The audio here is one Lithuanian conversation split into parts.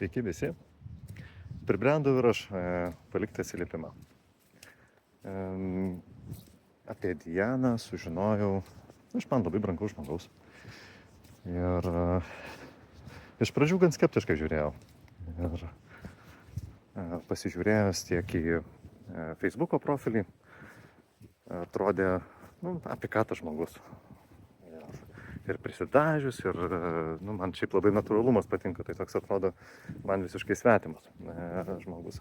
Sveiki visi. Pribrendau ir aš palikti atsiliepimą. Apie Dianą sužinojau iš man labai brangaus žmogaus. Ir iš pradžių gan skeptiškai žiūrėjau. Ir pasižiūrėjęs tiek į Facebooko profilį, atrodė, apie ką tas žmogus. Ir prisidažius, ir man šiaip labai natūralumas patinka, tai toks atrodo man visiškai svetimas žmogus.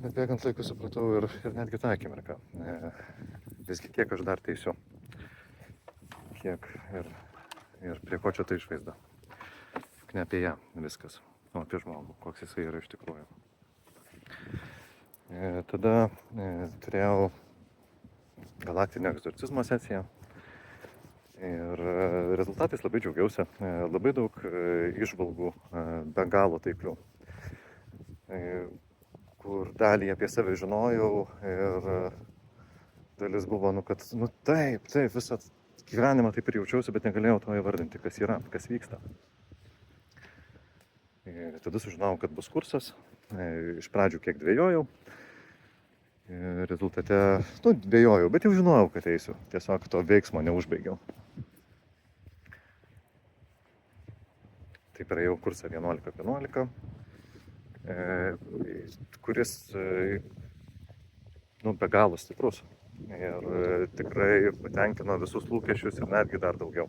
Bet bėgant laiku supratau ir netgi tą akimirką, visgi kiek aš dar teisiu, kiek ir prie ko čia tai išvaizda. Ne apie ją viskas, o apie žmogų, koks jisai yra iš tikrųjų. Tada turėjau galaktinio egzorcizmo sesiją. Ir rezultatais labai džiaugiausi, labai daug įžvalgų, be galo taiklių, kur dalį apie save žinojau ir dalis buvo, kad taip, visą gyvenimą taip ir jaučiausi, bet negalėjau to įvardinti, kas yra, kas vyksta. Tada sužinojau, kad bus kursas, iš pradžių kiek dvejojau. Rezultate, dvejojau, bet jau žinojau, kad eisiu. Tiesiog to veiksmo neužbaigiau. Tai praėjau kursą 11-11, kuris, be galo stiprus. Ir tikrai patenkino visus lūkesčius ir netgi dar daugiau.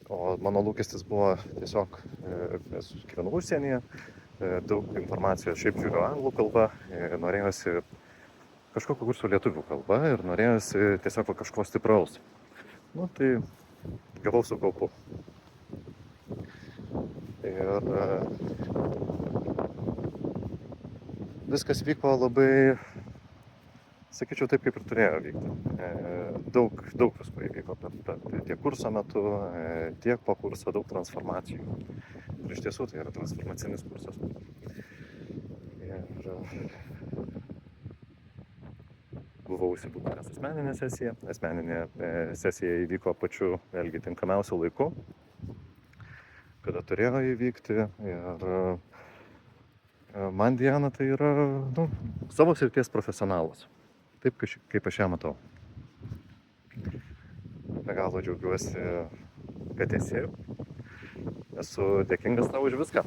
O mano lūkestis buvo tiesiog, esu gyvenu užsienyje, daug informacijos šiaip žiūriu anglų kalba, norėjosi kažkokio kurso lietuvių kalba ir norėjosi tiesiog kažko stipraus. Tai gavau su kaupu. Ir viskas vyko labai, sakyčiau, taip kaip ir turėjo vykti. Daug visko įvyko tiek kurso metu, tiek po kurso, daug transformacijų. Ir iš tiesų tai yra transformacinis kursas. Ir buvau užsibukavęs asmeninę sesiją. Asmeninė sesija įvyko pačiu, vėlgi, tinkamiausiu laiku, kada turėjo įvykti. Ir man Diana tai yra, savo srities profesionalas. Taip, kaip aš ją matau. Be galo džiaugiuosi, kad esi. Esu dėkingas tau už viską.